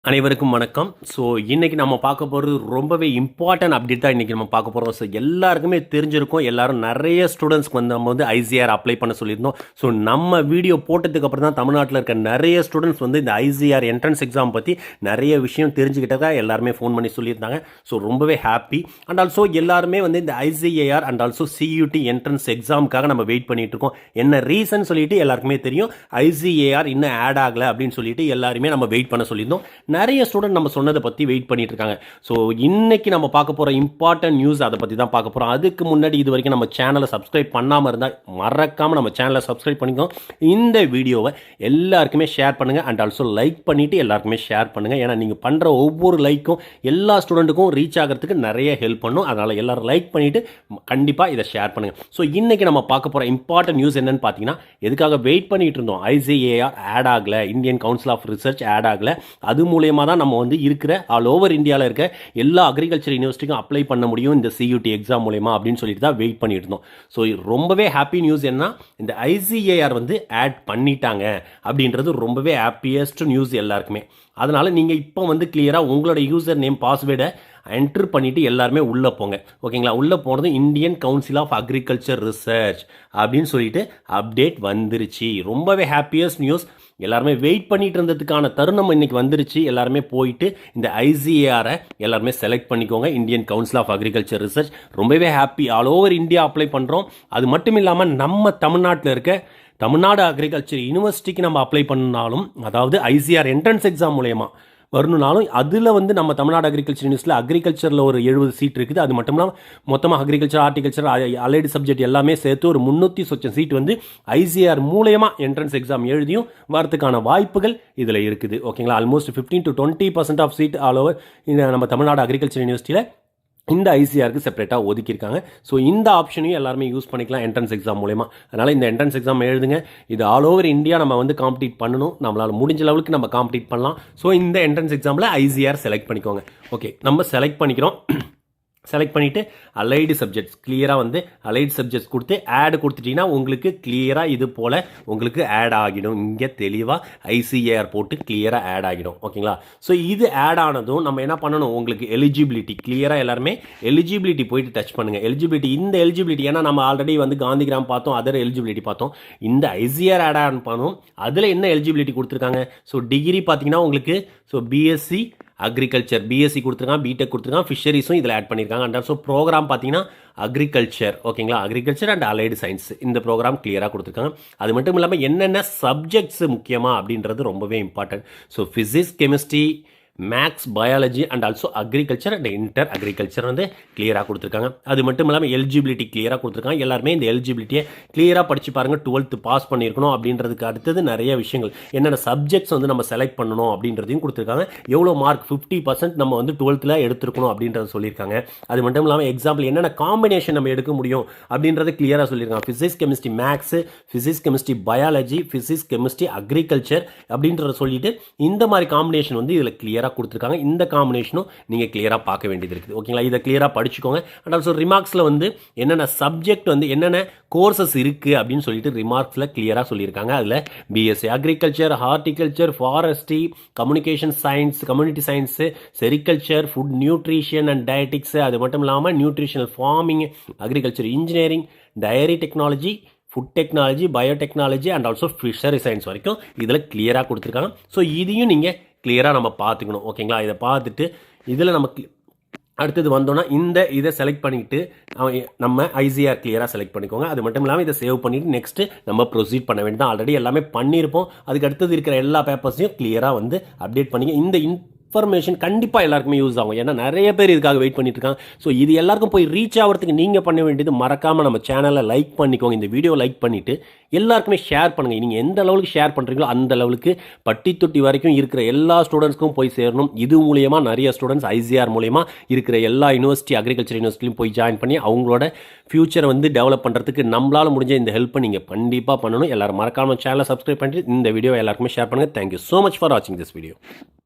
அனைவருக்கும் வணக்கம். ஸோ இன்றைக்கி நம்ம பார்க்க போகிறது ரொம்பவே இம்பார்ட்டன்ட் அப்டேட் தான் இன்றைக்கி நம்ம பார்க்க போகிறோம். ஸோ எல்லாருக்குமே தெரிஞ்சிருக்கும், எல்லாரும் நிறைய ஸ்டூடெண்ட்ஸ்க்கு நம்ம வந்து ஐசிஆர் அப்ளை பண்ண சொல்லியிருந்தோம். ஸோ நம்ம வீடியோ போட்டதுக்கு அப்புறம் தான் தமிழ்நாட்டில் இருக்க நிறைய ஸ்டூடெண்ட்ஸ் வந்து இந்த ஐசிஆர் என்ட்ரன்ஸ் எக்ஸாம் பற்றி நிறைய விஷயம் தெரிஞ்சுக்கிட்டதா எல்லாருமே ஃபோன் பண்ணி சொல்லியிருந்தாங்க. ஸோ ரொம்பவே ஹாப்பி. அண்ட் ஆல்சோ எல்லாருமே வந்து இந்த ஐசிஏஆர் அண்ட் ஆல்சோ சியூடி என்ட்ரன்ஸ் எக்ஸாமுக்காக நம்ம வெயிட் பண்ணிட்டு இருக்கோம். என்ன ரீசன் சொல்லிட்டு எல்லாருக்குமே தெரியும். ஐசிஏஆர் இன்னும் ஆட் ஆகலை அப்படின்னு சொல்லிட்டு எல்லாருமே நம்ம வெயிட் பண்ண சொல்லியிருந்தோம். நிறைய ஸ்டூடெண்ட் நம்ம சொன்னதை பற்றி வெயிட் பண்ணிட்டு இருக்காங்க. ஸோ இன்னைக்கு நம்ம பார்க்க போகிற இம்பார்ட்டன்ட் நியூஸ் அதை பற்றி தான் பார்க்க போகிறோம். அதுக்கு முன்னாடி இது வரைக்கும் நம்ம சேனலை சப்ஸ்கிரைப் பண்ணாமல் இருந்தால் மறக்காமல் நம்ம சேனலை சப்ஸ்கிரைப் பண்ணிக்கோங்க. இந்த வீடியோவை எல்லாருக்குமே ஷேர் பண்ணுங்கள் அண்ட் ஆல்சோ லைக் பண்ணிவிட்டு எல்லாருக்குமே ஷேர் பண்ணுங்கள். ஏன்னா நீங்கள் பண்ணுற ஒவ்வொரு லைக்கும் எல்லா ஸ்டூடெண்ட்டுக்கும் ரீச் ஆகிறதுக்கு நிறைய ஹெல்ப் பண்ணும். அதனால் எல்லோரும் லைக் பண்ணிவிட்டு கண்டிப்பாக இதை ஷேர் பண்ணுங்கள். ஸோ இன்றைக்கி நம்ம பார்க்க போகிற இம்பார்ட்டன்ட் நியூஸ் என்னென்னு பார்த்தீங்கன்னா, எதுக்காக வெயிட் பண்ணிகிட்டு இருந்தோம், ஐசிஏஆர் ஆட் ஆகலை, Indian council of research add ஆகலை. அது மூலயமா தான் நம்ம வந்து இருக்கிற ஆல் ஓவர் இந்தியாவில் இருக்க எல்லா அக்ரிகல்ச்சர் யூனிவர்சிட்டிக்கும் அப்ளை பண்ண முடியும் இந்த சியூடி எக்ஸாம் மூலயமா அப்படின்னு சொல்லிட்டு தான் வெயிட் பண்ணிட்டு இருந்தோம். ஸோ ரொம்பவே ஹாப்பி நியூஸ் என்ன, இந்த ஐசிஏஆர் வந்து ஆட் பண்ணிட்டாங்க அப்படின்றது ரொம்பவே ஹாப்பியஸ்ட் நியூஸ் எல்லாருக்குமே. அதனால் நீங்கள் இப்போ வந்து கிளியராக உங்களோட யூசர் நேம் பாஸ்வேர்டை என்ட்ரு பண்ணிவிட்டு எல்லாருமே உள்ளே போங்க. ஓகேங்களா? உள்ளே போனது Indian council of agriculture research அப்படின்னு சொல்லிட்டு அப்டேட் வந்துருச்சு. ரொம்பவே ஹாப்பியஸ்ட் நியூஸ். எல்லாருமே வெயிட் பண்ணிட்டு இருந்ததுக்கான தருணம் இன்னைக்கு வந்துருச்சு. எல்லாருமே போயிட்டு இந்த ஐசிஏஆரை எல்லாருமே செலக்ட் பண்ணிக்கோங்க. Indian council of agriculture research ரொம்பவே happy. All over India apply பண்ணுறோம். அது மட்டும் இல்லாமல் நம்ம தமிழ்நாட்டில் இருக்க தமிழ்நாடு அக்ரிகல்ச்சர் யூனிவர்சிட்டிக்கு நம்ம அப்ளை பண்ணாலும், அதாவது ஐசிஆர் என்ட்ரன்ஸ் எக்ஸாம் மூலயமா வரணுனாலும், அதில் வந்து நம்ம தமிழ்நாடு அக்ரிகல்ச்சர் யூனிவர்சிட்டியில் அக்ரிகல்ச்சரில் ஒரு 70 சீட் இருக்குது. அது மட்டும் இல்லாமல் மொத்தமாக அக்ரிகல்ச்சர், ஹார்டிகல்ச்சர், அலைடு சப்ஜெக்ட் எல்லாமே சேர்த்து ஒரு 300 சொச்சம் சீட் வந்து ஐசிஆர் மூலயமா என்ட்ரன்ஸ் எக்ஸாம் எழுதியும் வரதுக்கான வாய்ப்புகள் இதில் இருக்குது. ஓகேங்களா? Almost 15 to 20% of seat all over இந்த நம்ம தமிழ்நாடு அக்ரிகல்ச்சர் யூனிவர்சிட்டியில் இந்த ஐசிஆருக்கு செப்பரேட்டாக ஒதுக்கியிருக்காங்க. ஸோ இந்த ஆப்ஷனையும் எல்லாருமே யூஸ் பண்ணிக்கலாம் என்ட்ரன்ஸ் எக்ஸாம் மூலமா. அதனால் இந்த என்ட்ரன்ஸ் எக்ஸாம் எழுதுங்க. இது ஆல் ஓவர் இந்தியா நம்ம வந்து காம்பீட் பண்ணணும். நம்மளால் முடிஞ்ச லெவலுக்கு நம்ம காம்பீட் பண்ணலாம். ஸோ இந்த என்ட்ரன்ஸ் எக்ஸாமில் ஐசிஆர் செலக்ட் பண்ணிக்கோங்க. ஓகே, நம்ம செலக்ட் பண்ணிக்கிறோம். செலக்ட் பண்ணிவிட்டு அலைடு சப்ஜெக்ட்ஸ் கிளியராக வந்து அலைடு சப்ஜெக்ட்ஸ் கொடுத்து ஆட் கொடுத்துட்டிங்கன்னா உங்களுக்கு கிளியராக இது போல் உங்களுக்கு ஆட் ஆகிடும். இங்கே தெளிவாக ஐசிஏஆர் போட்டு கிளியராக ஆட் ஆகிடும். ஓகேங்களா? ஸோ இது ஆட் ஆனதும் நம்ம என்ன பண்ணணும், உங்களுக்கு எலிஜிபிலிட்டி கிளியராக எல்லாருமே எலிஜிபிலிட்டி போயிட்டு டச் பண்ணுங்கள். எலிஜிபிலிட்டி, இந்த எலிஜிபிலிட்டி, ஏன்னா நம்ம ஆல்ரெடி வந்து காந்திகிராம் பார்த்தோம், அதர் எலிஜிபிலிட்டி பார்த்தோம். இந்த ஐசிஆர் ஆட் ஆன் பண்ணணும். அதில் என்ன எலிஜிபிலிட்டி கொடுத்துருக்காங்க, ஸோ டிகிரி பார்த்தீங்கன்னா உங்களுக்கு ஸோ பிஎஸ்சி அக்ரிகல்ச்சர் பிஎஸ்சி கொடுத்துருக்காங்க, பிடெக் கொடுத்துருக்காங்க, ஃபிஷரிஸும் இதில் ஆட் பண்ணியிருக்காங்க. அண்ட் ஆல்சோ ப்ரோக்ராம் பார்த்தீங்கன்னா அக்ரிகல்ச்சர். ஓகேங்களா? அக்ரிகல்ச்சர் அண்ட் அலைடு சயின்ஸ் இந்த ப்ரோக்ராம் கிளியராக கொடுத்துருக்காங்க. அது மட்டும் இல்லாமல் என்னென்ன சப்ஜெக்ட்ஸ் முக்கியமாக அப்படின்றது ரொம்பவே important. So physics, chemistry, maths, biology and also agriculture and inter agriculture வந்து கிளியராக கொடுத்துருக்காங்க. அது மட்டும் இல்லாமல் எலிஜிபிலிட்டி கிளியராக கொடுத்துருக்காங்க. எல்லாருமே இந்த எலிஜிபிலிட்டியை கிளியராக படித்து பாருங்கள். 12th பாஸ் பண்ணியிருக்கணும் அப்படின்றதுக்கு அடுத்தது நிறைய விஷயங்கள், என்னென்ன சப்ஜெக்ட்ஸ் வந்து நம்ம செலக்ட் பண்ணணும் அப்படின்றதையும் கொடுத்துருக்காங்க. எவ்வளோ மார்க் 50% நம்ம வந்து 12th எடுத்துருக்கணும் அப்படின்றத சொல்லியிருக்காங்க. அது மட்டும் இல்லாமல் எக்ஸாம்பிள் என்னென்ன காம்பினேஷன் நம்ம எடுக்க முடியும் அப்படின்றத கிளியராக சொல்லியிருக்காங்க. Physics, chemistry, maths, physics, chemistry, biology, physics, chemistry, agriculture அப்படின்றத சொல்லிட்டு இந்த மாதிரி காம்பினேஷன் வந்து இதில் கிளியராக கொடுத்துருக்காங்க. இந்த காம்பினேஷனும் நீங்கள் கிளியராக பார்க்க வேண்டியது இருக்குது. ஓகேங்களா? இதை கிளியராக படிச்சுக்கோங்க. அண்ட் ஆல்சோ ரிமார்க்ஸில் வந்து என்னென்ன சப்ஜெக்ட் வந்து என்னென்ன கோர்சஸ் இருக்குது அப்படின்னு சொல்லிட்டு ரிமார்க்ஸில் கிளியராக சொல்லியிருக்காங்க. அதில் BSc agriculture, horticulture, forestry, communication science, community science, sericulture, food nutrition and dietetics, அது மட்டும் இல்லாமல் nutritional farming, agriculture engineering, dairy technology, food technology, biotechnology and also fishery science வரைக்கும் இதில் கிளியராக கொடுத்துருக்காங்க. ஸோ இதையும் நீங்கள் கிளியராக நம்ம பார்த்துக்கணும். ஓகேங்களா? இதை பார்த்துட்டு இதில் நமக்கு அடுத்தது வந்தோன்னா இதை செலக்ட் பண்ணிவிட்டு நம்ம ஐசிஆர் கிளியராக செலக்ட் பண்ணிக்கோங்க. அது மட்டும் இல்லாமல் இதை சேவ் பண்ணிவிட்டு நெக்ஸ்ட்டு நம்ம ப்ரொசீட் பண்ண வேண்டியது. ஆல்ரெடி எல்லாமே பண்ணியிருப்போம். அதுக்கு அடுத்தது இருக்கிற எல்லா பேப்பர்ஸையும் கிளியராக வந்து அப்டேட் பண்ணிங்க. இந்த இன்ஃபர்மேஷன் கண்டிப்பாக எல்லாருக்குமே யூஸ் ஆகும். ஏன்னா நிறைய பேர் இதுக்காக வெயிட் பண்ணிட்டு இருக்காங்க. ஸோ இது எல்லாருக்கும் போய் ரீச் ஆகிறதுக்கு நீங்கள் பண்ண வேண்டியது, மறக்காமல் நம்ம சேனலை லைக் பண்ணிக்கோங்க. இந்த வீடியோ லைக் பண்ணிவிட்டு எல்லாருக்குமே ஷேர் பண்ணுங்கள். நீங்கள் எந்த லெவலுக்கு ஷேர் பண்ணுறீங்களோ அந்த லெவலுக்கு பட்டி தொட்டி வரைக்கும் இருக்கிற எல்லா ஸ்டூடெண்ட்ஸ்க்கும் போய் சேரணும். இது மூலியமாக நிறைய ஸ்டூடெண்ட்ஸ் ஐசிஆர் மூலயமா இருக்கிற எல்லா யூனிவர்சிட்டி, அக்ரிகல்ச்சர் யூனிவர்சிட்டியும் போய் ஜாயின் பண்ணி அவங்களோட ஃபியூச்சரை வந்து டெவலப் பண்ணுறதுக்கு நம்மளால் முடிஞ்ச இந்த ஹெல்ப்பை நீங்கள் கண்டிப்பாக பண்ணணும். எல்லாரும் மறக்காமல் சேனலை சப்ஸ்கிரைப் பண்ணிட்டு இந்த வீடியோ எல்லாருக்குமே ஷேர் பண்ணுங்கள். தேங்க்யூ ஸோ மச் ஃபார் வாட்சிங் திஸ் வீடியோ.